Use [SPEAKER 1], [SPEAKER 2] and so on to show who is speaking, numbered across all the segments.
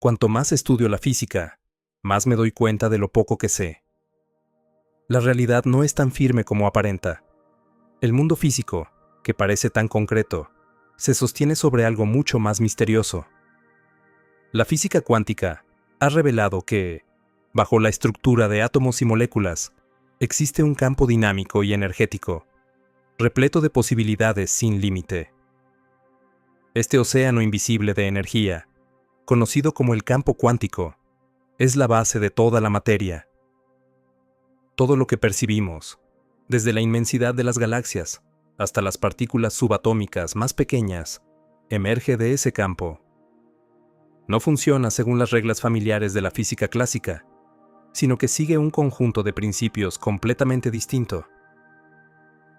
[SPEAKER 1] Cuanto más estudio la física, más me doy cuenta de lo poco que sé. La realidad no es tan firme como aparenta. El mundo físico, que parece tan concreto, se sostiene sobre algo mucho más misterioso. La física cuántica ha revelado que, bajo la estructura de átomos y moléculas, existe un campo dinámico y energético, repleto de posibilidades sin límite. Este océano invisible de energía, conocido como el campo cuántico, es la base de toda la materia. Todo lo que percibimos, desde la inmensidad de las galaxias hasta las partículas subatómicas más pequeñas, emerge de ese campo. No funciona según las reglas familiares de la física clásica, sino que sigue un conjunto de principios completamente distinto.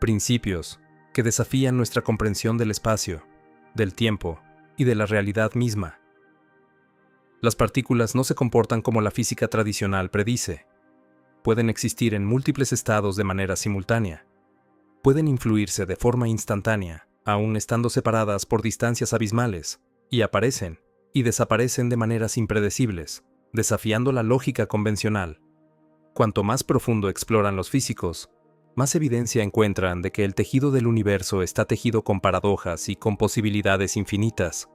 [SPEAKER 1] Principios que desafían nuestra comprensión del espacio, del tiempo y de la realidad misma. Las partículas no se comportan como la física tradicional predice. Pueden existir en múltiples estados de manera simultánea. Pueden influirse de forma instantánea, aun estando separadas por distancias abismales, y aparecen y desaparecen de maneras impredecibles, desafiando la lógica convencional. Cuanto más profundo exploran los físicos, más evidencia encuentran de que el tejido del universo está tejido con paradojas y con posibilidades infinitas.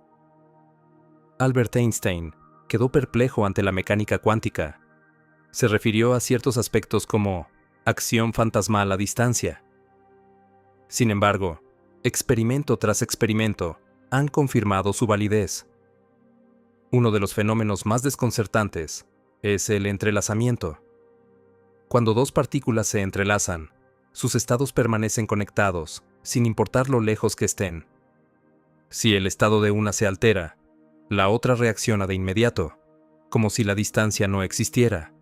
[SPEAKER 1] Albert Einstein quedó perplejo ante la mecánica cuántica. Se refirió a ciertos aspectos como acción fantasmal a distancia. Sin embargo, experimento tras experimento han confirmado su validez. Uno de los fenómenos más desconcertantes es el entrelazamiento. Cuando dos partículas se entrelazan, sus estados permanecen conectados, sin importar lo lejos que estén. Si el estado de una se altera, la otra reacciona de inmediato, como si la distancia no existiera.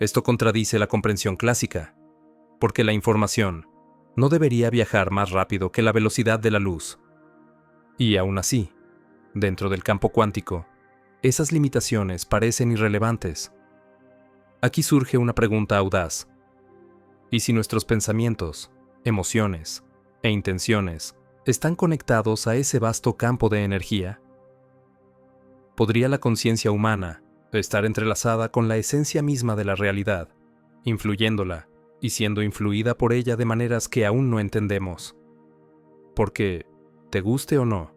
[SPEAKER 1] Esto contradice la comprensión clásica, porque la información no debería viajar más rápido que la velocidad de la luz. Y aún así, dentro del campo cuántico, esas limitaciones parecen irrelevantes. Aquí surge una pregunta audaz. ¿Y si nuestros pensamientos, emociones e intenciones están conectados a ese vasto campo de energía? ¿Podría la conciencia humana estar entrelazada con la esencia misma de la realidad, influyéndola y siendo influida por ella de maneras que aún no entendemos? Porque, te guste o no,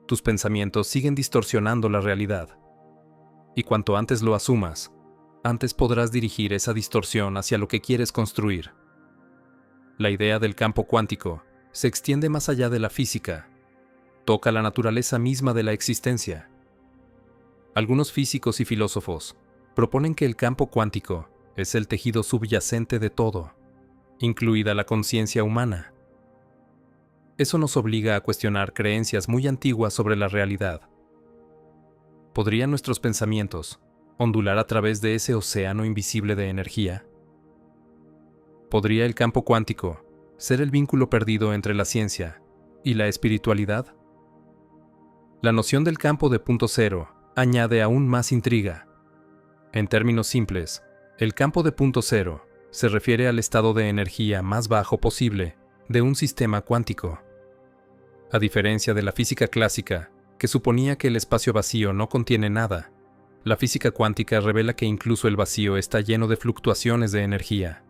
[SPEAKER 1] tus pensamientos siguen distorsionando la realidad. Y cuanto antes lo asumas, antes podrás dirigir esa distorsión hacia lo que quieres construir. La idea del campo cuántico se extiende más allá de la física, toca la naturaleza misma de la existencia. Algunos físicos y filósofos proponen que el campo cuántico es el tejido subyacente de todo, incluida la conciencia humana. Eso nos obliga a cuestionar creencias muy antiguas sobre la realidad. ¿Podrían nuestros pensamientos ondular a través de ese océano invisible de energía? ¿Podría el campo cuántico ser el vínculo perdido entre la ciencia y la espiritualidad? La noción del campo de punto cero añade aún más intriga. En términos simples, el campo de punto cero se refiere al estado de energía más bajo posible de un sistema cuántico. A diferencia de la física clásica, que suponía que el espacio vacío no contiene nada, la física cuántica revela que incluso el vacío está lleno de fluctuaciones de energía.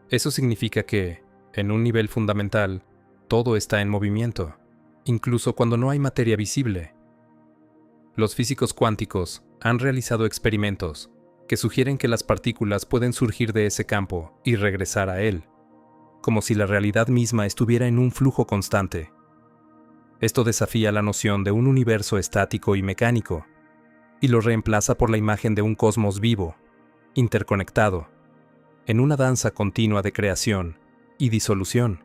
[SPEAKER 1] Eso significa que, en un nivel fundamental, todo está en movimiento, incluso cuando no hay materia visible. Los físicos cuánticos han realizado experimentos que sugieren que las partículas pueden surgir de ese campo y regresar a él, como si la realidad misma estuviera en un flujo constante. Esto desafía la noción de un universo estático y mecánico, y lo reemplaza por la imagen de un cosmos vivo, interconectado, en una danza continua de creación y disolución.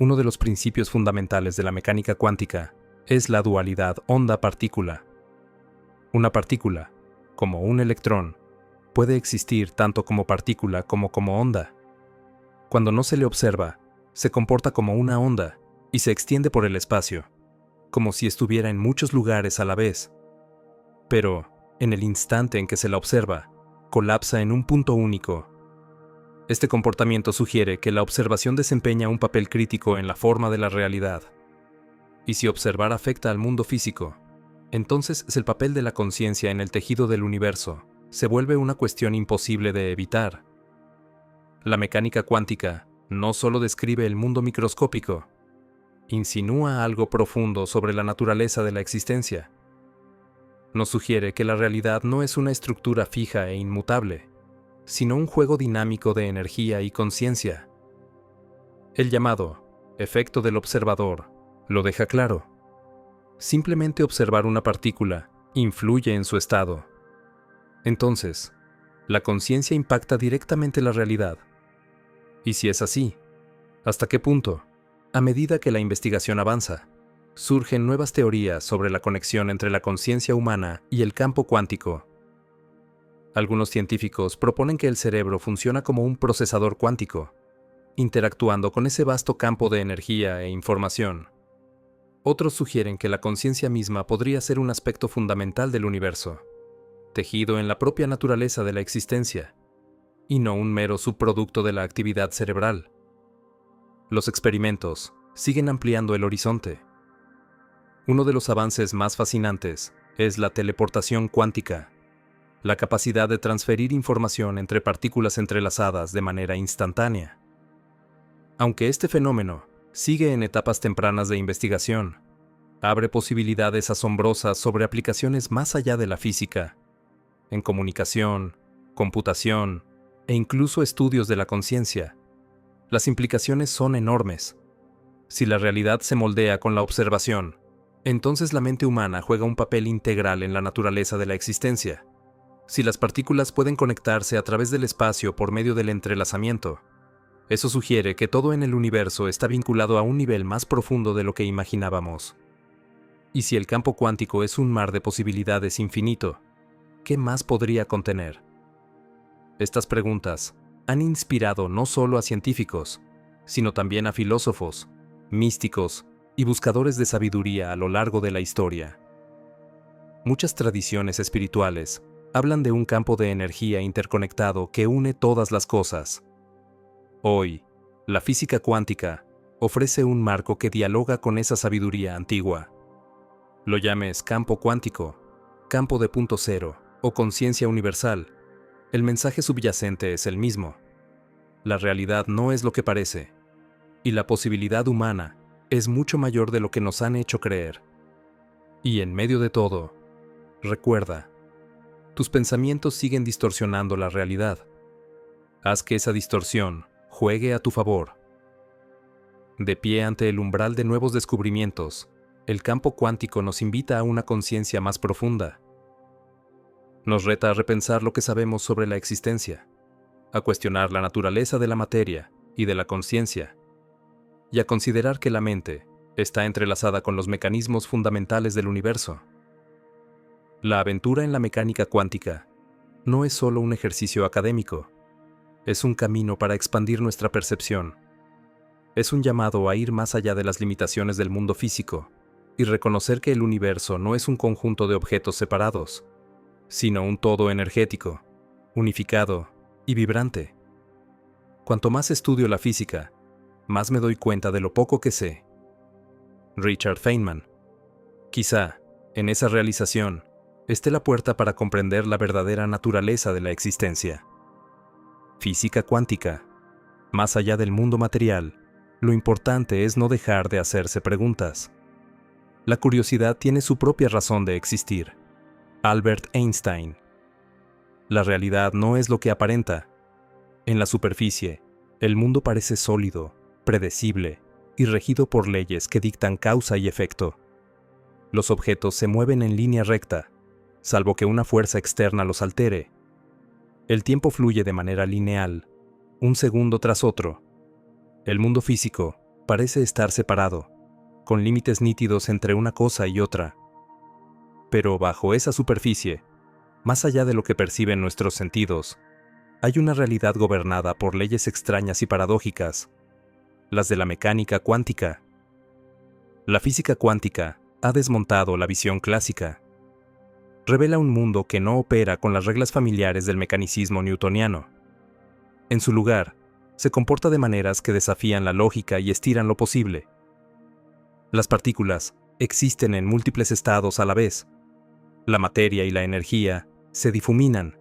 [SPEAKER 1] Uno de los principios fundamentales de la mecánica cuántica es la dualidad onda-partícula. Una partícula, como un electrón, puede existir tanto como partícula como onda. Cuando no se le observa, se comporta como una onda y se extiende por el espacio, como si estuviera en muchos lugares a la vez. Pero, en el instante en que se la observa, colapsa en un punto único. Este comportamiento sugiere que la observación desempeña un papel crítico en la forma de la realidad. Y si observar afecta al mundo físico, Entonces el papel de la conciencia en el tejido del universo se vuelve una cuestión imposible de evitar. La mecánica cuántica no solo describe el mundo microscópico, insinúa algo profundo sobre la naturaleza de la existencia. Nos sugiere que la realidad no es una estructura fija e inmutable, sino un juego dinámico de energía y conciencia. El llamado efecto del observador lo deja claro. Simplemente observar una partícula influye en su estado. Entonces, la conciencia impacta directamente la realidad. Y si es así, ¿hasta qué punto? A medida que la investigación avanza, surgen nuevas teorías sobre la conexión entre la conciencia humana y el campo cuántico. Algunos científicos proponen que el cerebro funciona como un procesador cuántico, interactuando con ese vasto campo de energía e información. Otros sugieren que la conciencia misma podría ser un aspecto fundamental del universo, tejido en la propia naturaleza de la existencia, y no un mero subproducto de la actividad cerebral. Los experimentos siguen ampliando el horizonte. Uno de los avances más fascinantes es la teleportación cuántica, la capacidad de transferir información entre partículas entrelazadas de manera instantánea. Aunque este fenómeno sigue en etapas tempranas de investigación, abre posibilidades asombrosas sobre aplicaciones más allá de la física, en comunicación, computación e incluso estudios de la conciencia. Las implicaciones son enormes. Si la realidad se moldea con la observación, entonces la mente humana juega un papel integral en la naturaleza de la existencia. Si las partículas pueden conectarse a través del espacio por medio del entrelazamiento, eso sugiere que todo en el universo está vinculado a un nivel más profundo de lo que imaginábamos. Y si el campo cuántico es un mar de posibilidades infinito, ¿qué más podría contener? Estas preguntas han inspirado no solo a científicos, sino también a filósofos, místicos y buscadores de sabiduría a lo largo de la historia. Muchas tradiciones espirituales hablan de un campo de energía interconectado que une todas las cosas. Hoy, la física cuántica ofrece un marco que dialoga con esa sabiduría antigua. Lo llames campo cuántico, campo de punto cero o conciencia universal, el mensaje subyacente es el mismo. La realidad no es lo que parece, y la posibilidad humana es mucho mayor de lo que nos han hecho creer. Y en medio de todo, recuerda, tus pensamientos siguen distorsionando la realidad. Haz que esa distorsión juegue a tu favor. De pie ante el umbral de nuevos descubrimientos, el campo cuántico nos invita a una conciencia más profunda. Nos reta a repensar lo que sabemos sobre la existencia, a cuestionar la naturaleza de la materia y de la conciencia, y a considerar que la mente está entrelazada con los mecanismos fundamentales del universo. La aventura en la mecánica cuántica no es solo un ejercicio académico, es un camino para expandir nuestra percepción. Es un llamado a ir más allá de las limitaciones del mundo físico y reconocer que el universo no es un conjunto de objetos separados, sino un todo energético, unificado y vibrante. Cuanto más estudio la física, más me doy cuenta de lo poco que sé. Richard Feynman. Quizá, en esa realización, esté la puerta para comprender la verdadera naturaleza de la existencia. Física cuántica. Más allá del mundo material, lo importante es no dejar de hacerse preguntas. La curiosidad tiene su propia razón de existir. Albert Einstein. La realidad no es lo que aparenta. En la superficie, el mundo parece sólido, predecible y regido por leyes que dictan causa y efecto. Los objetos se mueven en línea recta, salvo que una fuerza externa los altere. El tiempo fluye de manera lineal, un segundo tras otro. El mundo físico parece estar separado, con límites nítidos entre una cosa y otra. Pero bajo esa superficie, más allá de lo que perciben nuestros sentidos, hay una realidad gobernada por leyes extrañas y paradójicas, las de la mecánica cuántica. La física cuántica ha desmontado la visión clásica. Revela un mundo que no opera con las reglas familiares del mecanicismo newtoniano. En su lugar, se comporta de maneras que desafían la lógica y estiran lo posible. Las partículas existen en múltiples estados a la vez, la materia y la energía se difuminan.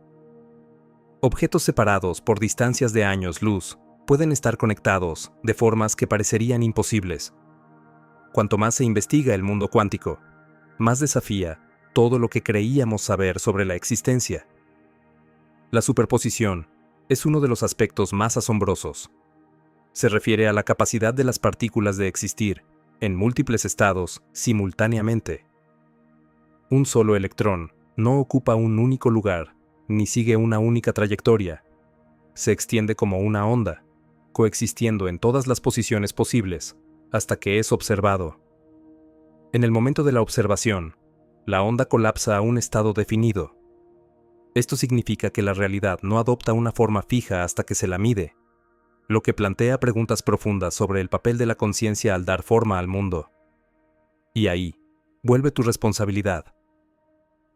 [SPEAKER 1] Objetos separados por distancias de años luz pueden estar conectados de formas que parecerían imposibles. Cuanto más se investiga el mundo cuántico, más desafía todo lo que creíamos saber sobre la existencia. La superposición es uno de los aspectos más asombrosos. Se refiere a la capacidad de las partículas de existir en múltiples estados simultáneamente. Un solo electrón no ocupa un único lugar, ni sigue una única trayectoria. Se extiende como una onda, coexistiendo en todas las posiciones posibles, hasta que es observado. En el momento de la observación, la onda colapsa a un estado definido. Esto significa que la realidad no adopta una forma fija hasta que se la mide, lo que plantea preguntas profundas sobre el papel de la conciencia al dar forma al mundo. Y ahí, vuelve tu responsabilidad.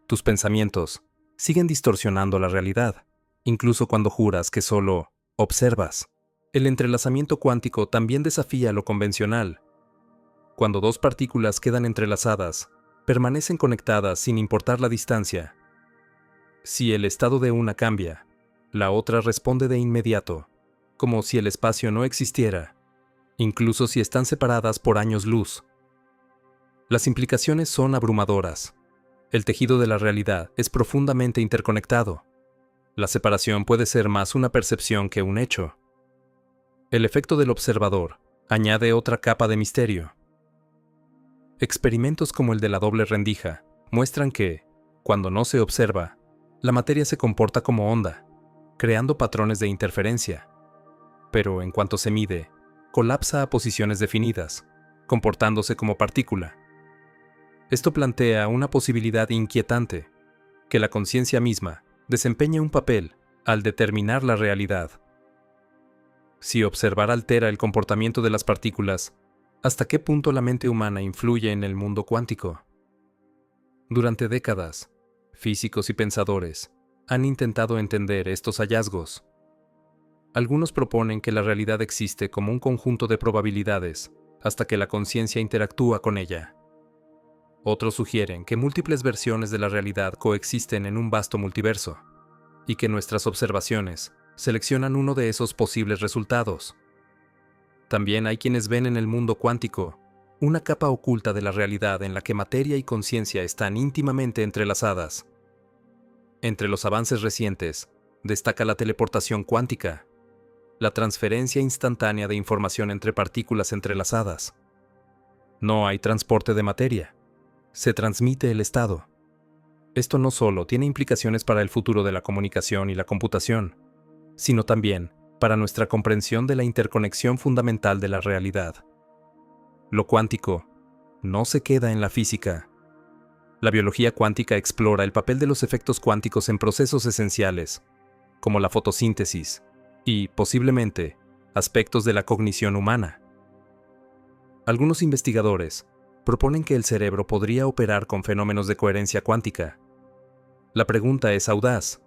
[SPEAKER 1] Tus pensamientos siguen distorsionando la realidad, incluso cuando juras que solo observas. El entrelazamiento cuántico también desafía lo convencional. Cuando dos partículas quedan entrelazadas, permanecen conectadas sin importar la distancia. Si el estado de una cambia, la otra responde de inmediato, como si el espacio no existiera, incluso si están separadas por años luz. Las implicaciones son abrumadoras. El tejido de la realidad es profundamente interconectado. La separación puede ser más una percepción que un hecho. El efecto del observador añade otra capa de misterio. Experimentos como el de la doble rendija muestran que, cuando no se observa, la materia se comporta como onda, creando patrones de interferencia. Pero en cuanto se mide, colapsa a posiciones definidas, comportándose como partícula. Esto plantea una posibilidad inquietante, que la conciencia misma desempeñe un papel al determinar la realidad. Si observar altera el comportamiento de las partículas, ¿hasta qué punto la mente humana influye en el mundo cuántico? Durante décadas, físicos y pensadores han intentado entender estos hallazgos. Algunos proponen que la realidad existe como un conjunto de probabilidades hasta que la conciencia interactúa con ella. Otros sugieren que múltiples versiones de la realidad coexisten en un vasto multiverso, y que nuestras observaciones seleccionan uno de esos posibles resultados. También hay quienes ven en el mundo cuántico una capa oculta de la realidad en la que materia y conciencia están íntimamente entrelazadas. Entre los avances recientes, destaca la teleportación cuántica, la transferencia instantánea de información entre partículas entrelazadas. No hay transporte de materia, se transmite el estado. Esto no solo tiene implicaciones para el futuro de la comunicación y la computación, sino también para nuestra comprensión de la interconexión fundamental de la realidad. Lo cuántico no se queda en la física. La biología cuántica explora el papel de los efectos cuánticos en procesos esenciales, como la fotosíntesis, y, posiblemente, aspectos de la cognición humana. Algunos investigadores proponen que el cerebro podría operar con fenómenos de coherencia cuántica. La pregunta es audaz.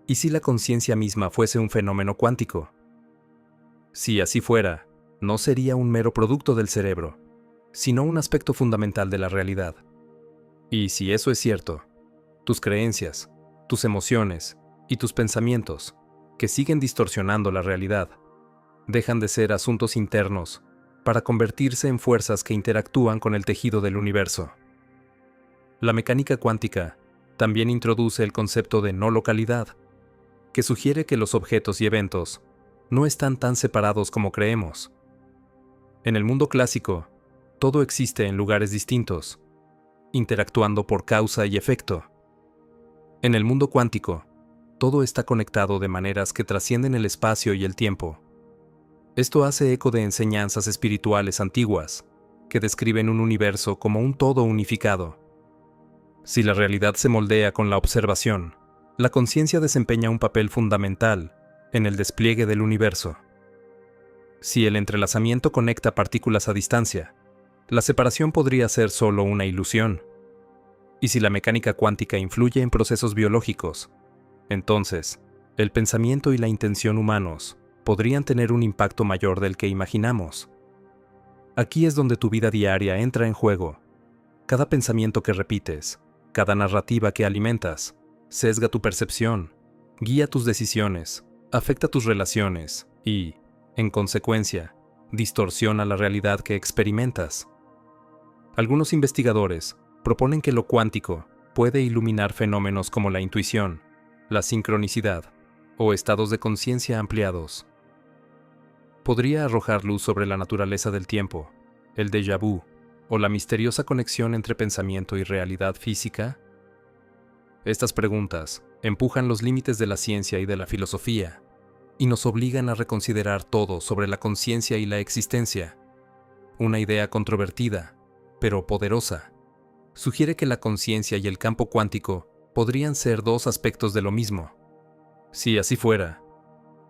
[SPEAKER 1] ¿Y si la conciencia misma fuese un fenómeno cuántico? Si así fuera, no sería un mero producto del cerebro, sino un aspecto fundamental de la realidad. Y si eso es cierto, tus creencias, tus emociones y tus pensamientos, que siguen distorsionando la realidad, dejan de ser asuntos internos para convertirse en fuerzas que interactúan con el tejido del universo. La mecánica cuántica también introduce el concepto de no localidad, que sugiere que los objetos y eventos no están tan separados como creemos. En el mundo clásico, todo existe en lugares distintos, interactuando por causa y efecto. En el mundo cuántico, todo está conectado de maneras que trascienden el espacio y el tiempo. Esto hace eco de enseñanzas espirituales antiguas, que describen un universo como un todo unificado. Si la realidad se moldea con la observación, la conciencia desempeña un papel fundamental en el despliegue del universo. Si el entrelazamiento conecta partículas a distancia, la separación podría ser solo una ilusión. Y si la mecánica cuántica influye en procesos biológicos, entonces, el pensamiento y la intención humanos podrían tener un impacto mayor del que imaginamos. Aquí es donde tu vida diaria entra en juego. Cada pensamiento que repites, Cada narrativa que alimentas sesga tu percepción, guía tus decisiones, afecta tus relaciones y, en consecuencia, distorsiona la realidad que experimentas. Algunos investigadores proponen que lo cuántico puede iluminar fenómenos como la intuición, la sincronicidad o estados de conciencia ampliados. Podría arrojar luz sobre la naturaleza del tiempo, el déjà vu o la misteriosa conexión entre pensamiento y realidad física. Estas preguntas empujan los límites de la ciencia y de la filosofía y nos obligan a reconsiderar todo sobre la conciencia y la existencia. Una idea controvertida, pero poderosa, sugiere que la conciencia y el campo cuántico podrían ser dos aspectos de lo mismo. Si así fuera,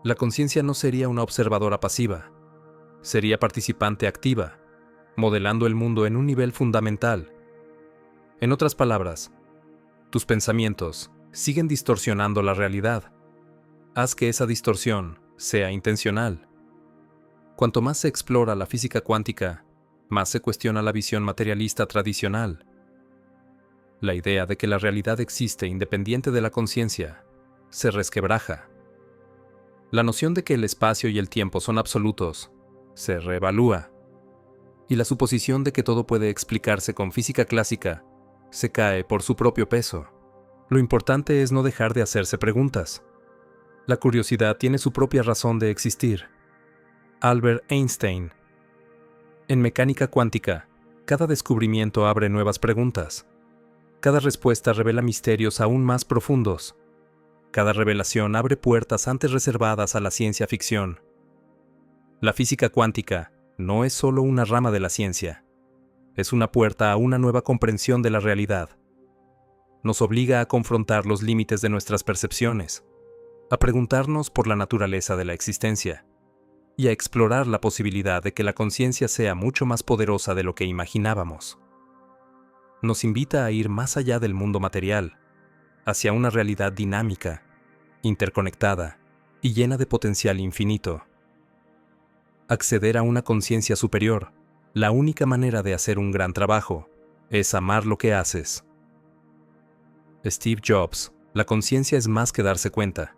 [SPEAKER 1] la conciencia no sería una observadora pasiva, sería participante activa, modelando el mundo en un nivel fundamental. En otras palabras, tus pensamientos siguen distorsionando la realidad. Haz que esa distorsión sea intencional. Cuanto más se explora la física cuántica, más se cuestiona la visión materialista tradicional. La idea de que la realidad existe independiente de la conciencia se resquebraja. La noción de que el espacio y el tiempo son absolutos se reevalúa. Y la suposición de que todo puede explicarse con física clásica se cae por su propio peso. Lo importante es no dejar de hacerse preguntas. La curiosidad tiene su propia razón de existir. Albert Einstein. En mecánica cuántica, cada descubrimiento abre nuevas preguntas. Cada respuesta revela misterios aún más profundos. Cada revelación abre puertas antes reservadas a la ciencia ficción. La física cuántica no es solo una rama de la ciencia. Es una puerta a una nueva comprensión de la realidad. Nos obliga a confrontar los límites de nuestras percepciones, a preguntarnos por la naturaleza de la existencia y a explorar la posibilidad de que la conciencia sea mucho más poderosa de lo que imaginábamos. Nos invita a ir más allá del mundo material, hacia una realidad dinámica, interconectada y llena de potencial infinito. Acceder a una conciencia superior, la única manera de hacer un gran trabajo, es amar lo que haces. Steve Jobs, la conciencia es más que darse cuenta.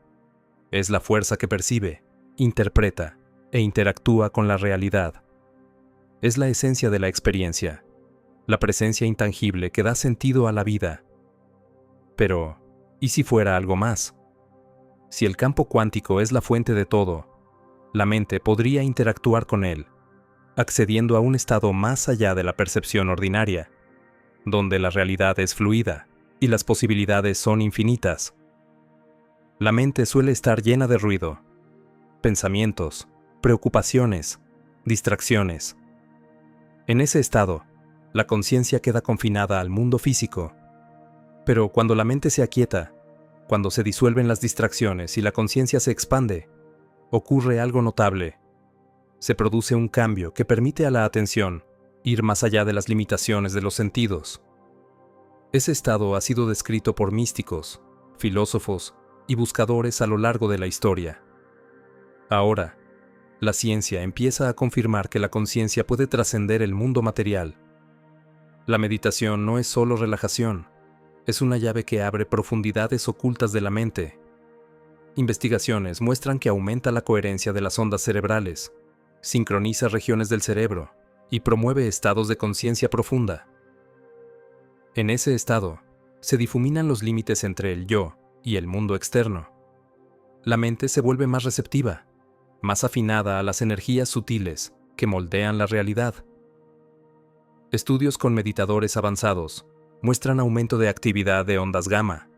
[SPEAKER 1] Es la fuerza que percibe, interpreta e interactúa con la realidad. Es la esencia de la experiencia, la presencia intangible que da sentido a la vida. Pero, ¿y si fuera algo más? Si el campo cuántico es la fuente de todo, la mente podría interactuar con él, accediendo a un estado más allá de la percepción ordinaria, donde la realidad es fluida y las posibilidades son infinitas. La mente suele estar llena de ruido, pensamientos, preocupaciones, distracciones. En ese estado, la conciencia queda confinada al mundo físico. Pero cuando la mente se aquieta, cuando se disuelven las distracciones y la conciencia se expande, ocurre algo notable. Se produce un cambio que permite a la atención ir más allá de las limitaciones de los sentidos. Ese estado ha sido descrito por místicos, filósofos y buscadores a lo largo de la historia. Ahora, la ciencia empieza a confirmar que la conciencia puede trascender el mundo material. La meditación no es solo relajación, es una llave que abre profundidades ocultas de la mente. Investigaciones muestran que aumenta la coherencia de las ondas cerebrales, sincroniza regiones del cerebro y promueve estados de conciencia profunda. En ese estado, se difuminan los límites entre el yo y el mundo externo. La mente se vuelve más receptiva, más afinada a las energías sutiles que moldean la realidad. Estudios con meditadores avanzados muestran aumento de actividad de ondas gamma,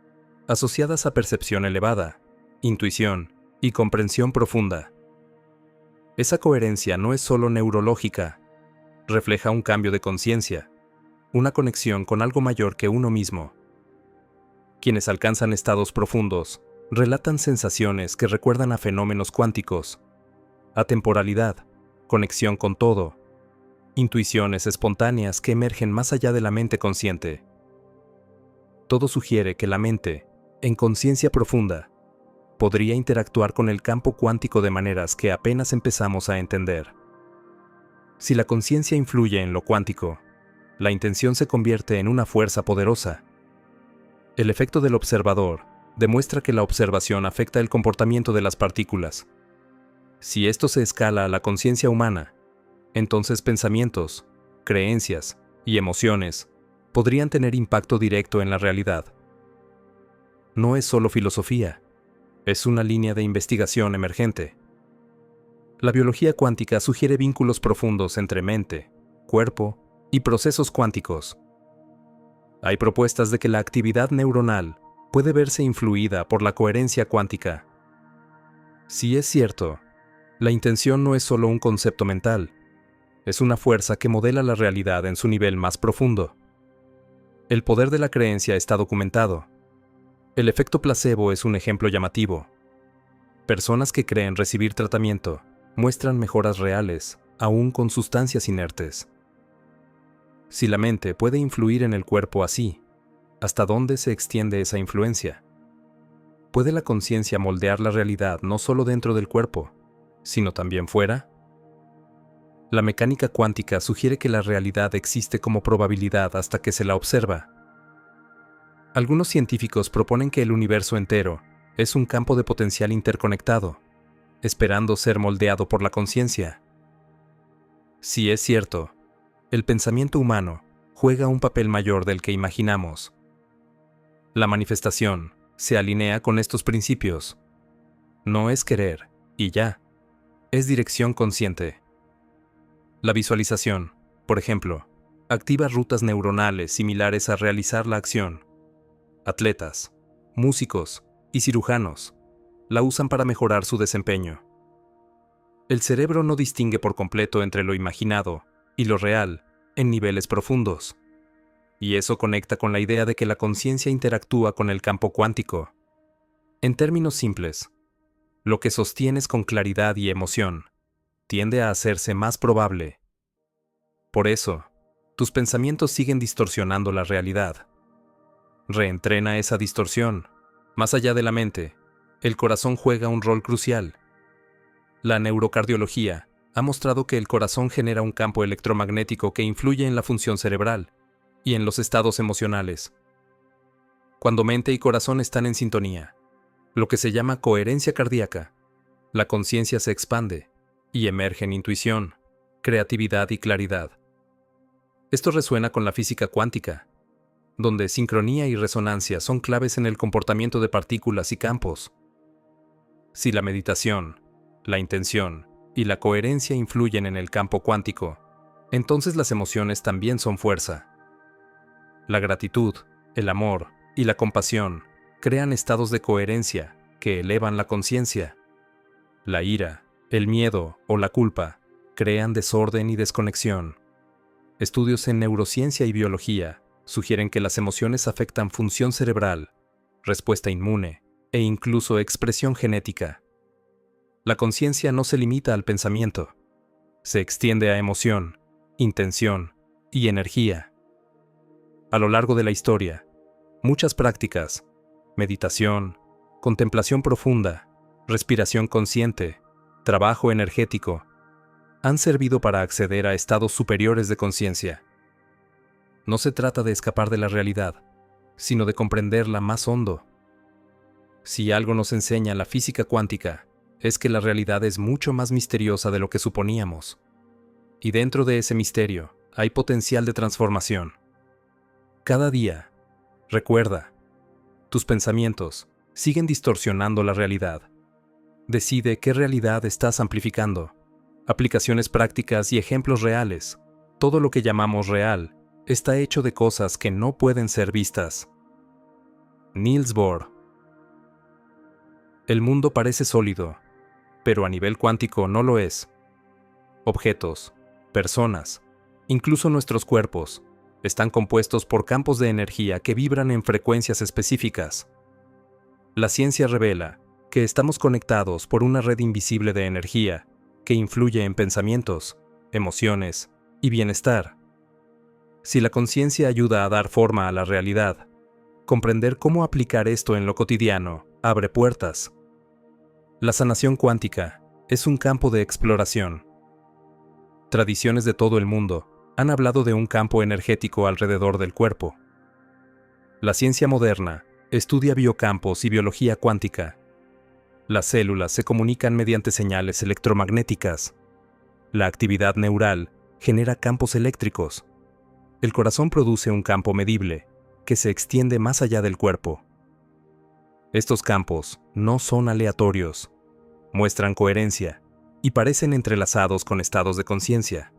[SPEAKER 1] asociadas a percepción elevada, intuición y comprensión profunda. Esa coherencia no es solo neurológica, refleja un cambio de conciencia, una conexión con algo mayor que uno mismo. Quienes alcanzan estados profundos relatan sensaciones que recuerdan a fenómenos cuánticos, atemporalidad, conexión con todo, intuiciones espontáneas que emergen más allá de la mente consciente. Todo sugiere que la mente, en conciencia profunda, podría interactuar con el campo cuántico de maneras que apenas empezamos a entender. Si la conciencia influye en lo cuántico, la intención se convierte en una fuerza poderosa. El efecto del observador demuestra que la observación afecta el comportamiento de las partículas. Si esto se escala a la conciencia humana, entonces pensamientos, creencias y emociones podrían tener impacto directo en la realidad. No es solo filosofía, es una línea de investigación emergente. La biología cuántica sugiere vínculos profundos entre mente, cuerpo y procesos cuánticos. Hay propuestas de que la actividad neuronal puede verse influida por la coherencia cuántica. Si es cierto, la intención no es solo un concepto mental, es una fuerza que modela la realidad en su nivel más profundo. El poder de la creencia está documentado. El efecto placebo es un ejemplo llamativo. Personas que creen recibir tratamiento muestran mejoras reales, aún con sustancias inertes. Si la mente puede influir en el cuerpo así, ¿hasta dónde se extiende esa influencia? ¿Puede la conciencia moldear la realidad no solo dentro del cuerpo, sino también fuera? La mecánica cuántica sugiere que la realidad existe como probabilidad hasta que se la observa. Algunos científicos proponen que el universo entero es un campo de potencial interconectado, esperando ser moldeado por la conciencia. Si es cierto, el pensamiento humano juega un papel mayor del que imaginamos. La manifestación se alinea con estos principios. No es querer, y ya. Es dirección consciente. La visualización, por ejemplo, activa rutas neuronales similares a realizar la acción. Atletas, músicos y cirujanos la usan para mejorar su desempeño. El cerebro no distingue por completo entre lo imaginado y lo real en niveles profundos. Y eso conecta con la idea de que la conciencia interactúa con el campo cuántico. En términos simples, lo que sostienes con claridad y emoción tiende a hacerse más probable. Por eso, tus pensamientos siguen distorsionando la realidad. Reentrena esa distorsión. Más allá de la mente, el corazón juega un rol crucial. La neurocardiología ha mostrado que el corazón genera un campo electromagnético que influye en la función cerebral y en los estados emocionales. Cuando mente y corazón están en sintonía, lo que se llama coherencia cardíaca, la conciencia se expande y emergen intuición, creatividad y claridad. Esto resuena con la física cuántica, donde sincronía y resonancia son claves en el comportamiento de partículas y campos. Si la meditación, la intención y la coherencia influyen en el campo cuántico, entonces las emociones también son fuerza. La gratitud, el amor y la compasión crean estados de coherencia que elevan la conciencia. La ira, el miedo o la culpa crean desorden y desconexión. Estudios en neurociencia y biología sugieren que las emociones afectan función cerebral, respuesta inmune e incluso expresión genética. La conciencia no se limita al pensamiento, se extiende a emoción, intención y energía. A lo largo de la historia, muchas prácticas, meditación, contemplación profunda, respiración consciente, trabajo energético, han servido para acceder a estados superiores de conciencia. No se trata de escapar de la realidad, sino de comprenderla más hondo. Si algo nos enseña la física cuántica, es que la realidad es mucho más misteriosa de lo que suponíamos. Y dentro de ese misterio hay potencial de transformación. Cada día, recuerda, tus pensamientos siguen distorsionando la realidad. Decide qué realidad estás amplificando. Aplicaciones prácticas y ejemplos reales. Todo lo que llamamos real está hecho de cosas que no pueden ser vistas. Niels Bohr. El mundo parece sólido, pero a nivel cuántico no lo es. Objetos, personas, incluso nuestros cuerpos, están compuestos por campos de energía que vibran en frecuencias específicas. La ciencia revela que estamos conectados por una red invisible de energía que influye en pensamientos, emociones y bienestar. Si la conciencia ayuda a dar forma a la realidad, comprender cómo aplicar esto en lo cotidiano abre puertas. La sanación cuántica es un campo de exploración. Tradiciones de todo el mundo han hablado de un campo energético alrededor del cuerpo. La ciencia moderna estudia biocampos y biología cuántica. Las células se comunican mediante señales electromagnéticas. La actividad neural genera campos eléctricos. El corazón produce un campo medible que se extiende más allá del cuerpo. Estos campos no son aleatorios, muestran coherencia y parecen entrelazados con estados de conciencia.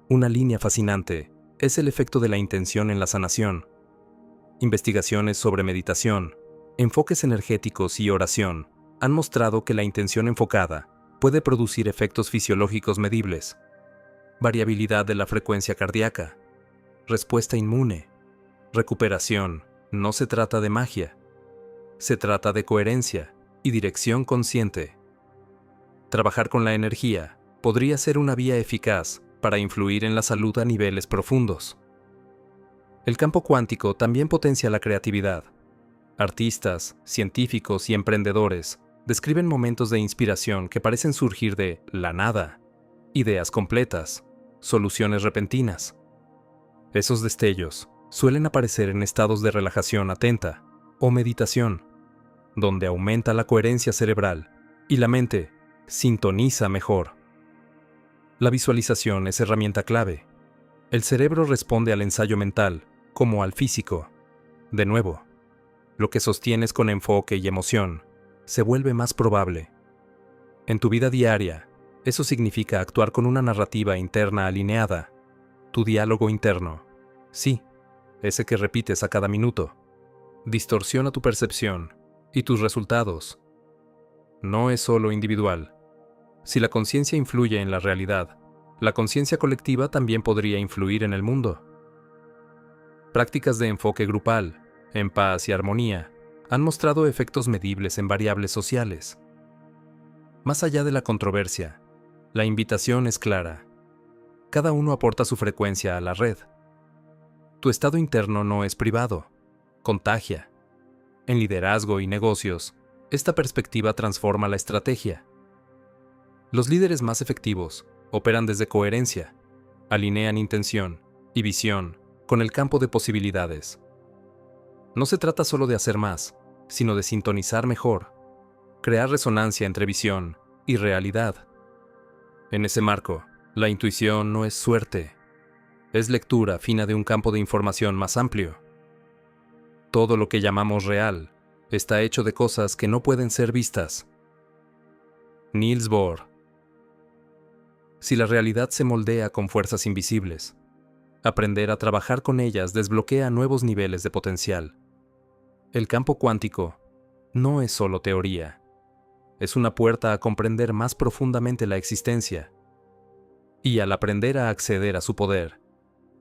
[SPEAKER 1] Una línea fascinante es el efecto de la intención en la sanación. Investigaciones sobre meditación, enfoques energéticos y oración han mostrado que la intención enfocada puede producir efectos fisiológicos medibles. Variabilidad de la frecuencia cardíaca, respuesta inmune, recuperación. No se trata de magia. Se trata de coherencia y dirección consciente. Trabajar con la energía podría ser una vía eficaz para influir en la salud a niveles profundos. El campo cuántico también potencia la creatividad. Artistas, científicos y emprendedores describen momentos de inspiración que parecen surgir de la nada, ideas completas, soluciones repentinas. Esos destellos suelen aparecer en estados de relajación atenta o meditación, donde aumenta la coherencia cerebral y la mente sintoniza mejor. La visualización es herramienta clave. El cerebro responde al ensayo mental como al físico. De nuevo, lo que sostienes con enfoque y emoción se vuelve más probable. En tu vida diaria, eso significa actuar con una narrativa interna alineada, tu diálogo interno. Sí, ese que repites a cada minuto. Distorsiona tu percepción y tus resultados. No es solo individual. Si la conciencia influye en la realidad, la conciencia colectiva también podría influir en el mundo. Prácticas de enfoque grupal, en paz y armonía, han mostrado efectos medibles en variables sociales. Más allá de la controversia, la invitación es clara. Cada uno aporta su frecuencia a la red. Tu estado interno no es privado, contagia. En liderazgo y negocios, esta perspectiva transforma la estrategia. Los líderes más efectivos operan desde coherencia, alinean intención y visión con el campo de posibilidades. No se trata solo de hacer más, sino de sintonizar mejor, crear resonancia entre visión y realidad. En ese marco, la intuición no es suerte, es lectura fina de un campo de información más amplio. Todo lo que llamamos real está hecho de cosas que no pueden ser vistas. Niels Bohr. Si la realidad se moldea con fuerzas invisibles, aprender a trabajar con ellas desbloquea nuevos niveles de potencial. El campo cuántico no es solo teoría, es una puerta a comprender más profundamente la existencia. Y al aprender a acceder a su poder,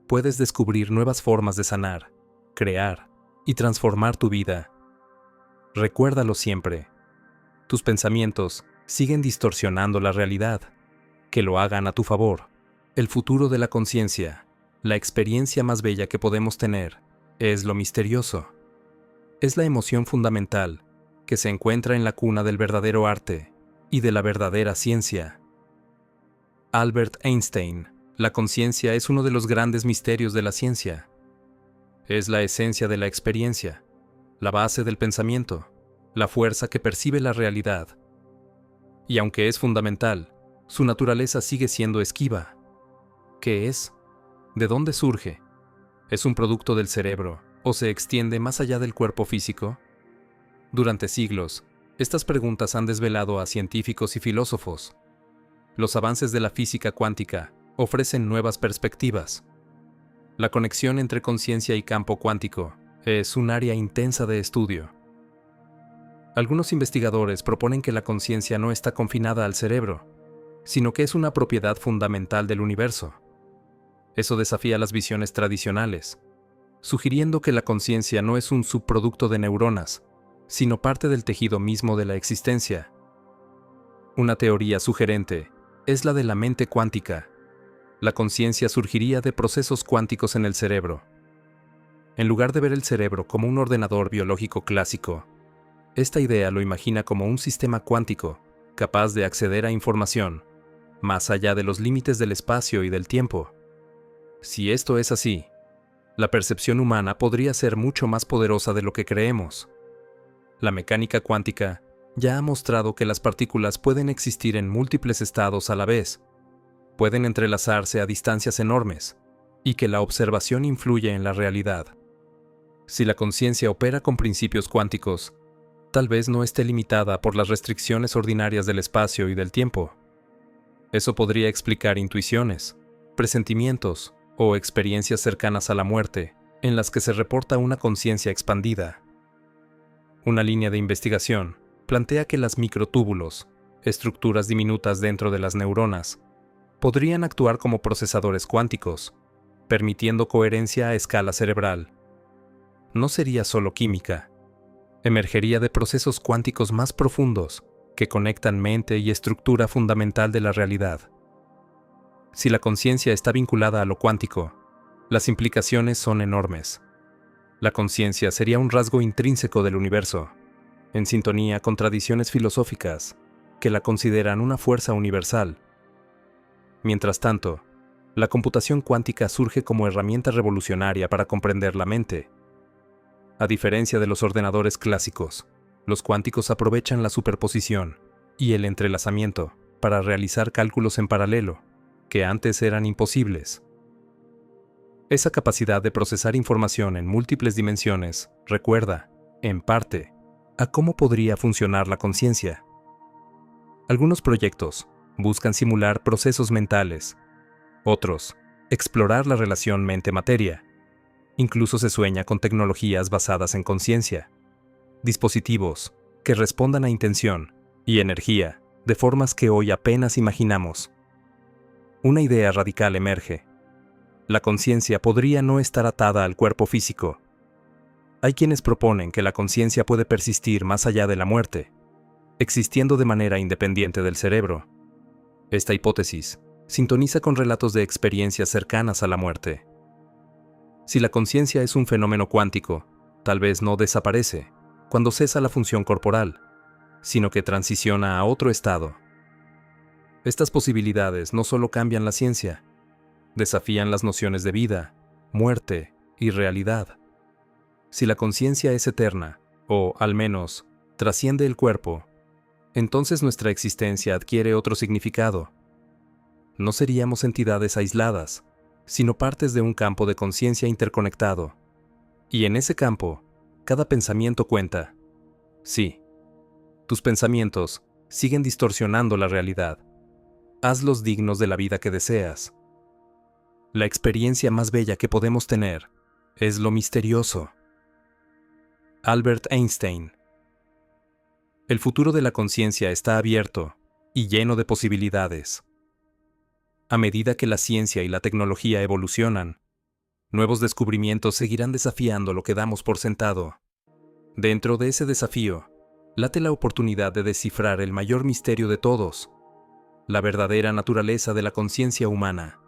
[SPEAKER 1] puedes descubrir nuevas formas de sanar, crear y transformar tu vida. Recuérdalo siempre. Tus pensamientos siguen distorsionando la realidad. Que lo hagan a tu favor. El futuro de la conciencia, la experiencia más bella que podemos tener, es lo misterioso. Es la emoción fundamental que se encuentra en la cuna del verdadero arte y de la verdadera ciencia. Albert Einstein. La conciencia es uno de los grandes misterios de la ciencia. Es la esencia de la experiencia, la base del pensamiento, la fuerza que percibe la realidad. Y aunque es fundamental, su naturaleza sigue siendo esquiva. ¿Qué es? ¿De dónde surge? ¿Es un producto del cerebro o se extiende más allá del cuerpo físico? Durante siglos, estas preguntas han desvelado a científicos y filósofos. Los avances de la física cuántica ofrecen nuevas perspectivas. La conexión entre conciencia y campo cuántico es un área intensa de estudio. Algunos investigadores proponen que la conciencia no está confinada al cerebro, sino que es una propiedad fundamental del universo. Eso desafía las visiones tradicionales, sugiriendo que la conciencia no es un subproducto de neuronas, sino parte del tejido mismo de la existencia. Una teoría sugerente es la de la mente cuántica. La conciencia surgiría de procesos cuánticos en el cerebro. En lugar de ver el cerebro como un ordenador biológico clásico, esta idea lo imagina como un sistema cuántico capaz de acceder a información más allá de los límites del espacio y del tiempo. Si esto es así, La percepción humana podría ser mucho más poderosa de lo que creemos. La mecánica cuántica ya ha mostrado que las partículas pueden existir en múltiples estados a la vez, pueden entrelazarse a distancias enormes, y que la observación influye en la realidad. Si la conciencia opera con principios cuánticos, tal vez no esté limitada por las restricciones ordinarias del espacio y del tiempo. Eso podría explicar intuiciones, presentimientos o experiencias cercanas a la muerte, en las que se reporta una conciencia expandida. Una línea de investigación plantea que las microtúbulos, estructuras diminutas dentro de las neuronas, podrían actuar como procesadores cuánticos, permitiendo coherencia a escala cerebral. No sería solo química. Emergería de procesos cuánticos más profundos que conectan mente y estructura fundamental de la realidad. Si la conciencia está vinculada a lo cuántico, las implicaciones son enormes. La conciencia sería un rasgo intrínseco del universo, en sintonía con tradiciones filosóficas que la consideran una fuerza universal. Mientras tanto, la computación cuántica surge como herramienta revolucionaria para comprender la mente. A diferencia de los ordenadores clásicos, los cuánticos aprovechan la superposición y el entrelazamiento para realizar cálculos en paralelo, que antes eran imposibles. Esa capacidad de procesar información en múltiples dimensiones recuerda, en parte, a cómo podría funcionar la conciencia. Algunos proyectos buscan simular procesos mentales, otros, explorar la relación mente-materia. Incluso se sueña con tecnologías basadas en conciencia, dispositivos que respondan a intención y energía de formas que hoy apenas imaginamos. Una idea radical emerge. La conciencia podría no estar atada al cuerpo físico. Hay quienes proponen que la conciencia puede persistir más allá de la muerte, existiendo de manera independiente del cerebro. Esta hipótesis sintoniza con relatos de experiencias cercanas a la muerte. Si la conciencia es un fenómeno cuántico, tal vez no desaparece cuando cesa la función corporal, sino que transiciona a otro estado. Estas posibilidades no solo cambian la ciencia, desafían las nociones de vida, muerte y realidad. Si la conciencia es eterna, o al menos trasciende el cuerpo, entonces nuestra existencia adquiere otro significado. No seríamos entidades aisladas, sino partes de un campo de conciencia interconectado. Y en ese campo, cada pensamiento cuenta. Sí, tus pensamientos siguen distorsionando la realidad. Hazlos dignos de la vida que deseas. La experiencia más bella que podemos tener es lo misterioso. Albert Einstein. El futuro de la conciencia está abierto y lleno de posibilidades. A medida que la ciencia y la tecnología evolucionan, nuevos descubrimientos seguirán desafiando lo que damos por sentado. Dentro de ese desafío, late la oportunidad de descifrar el mayor misterio de todos, la verdadera naturaleza de la conciencia humana.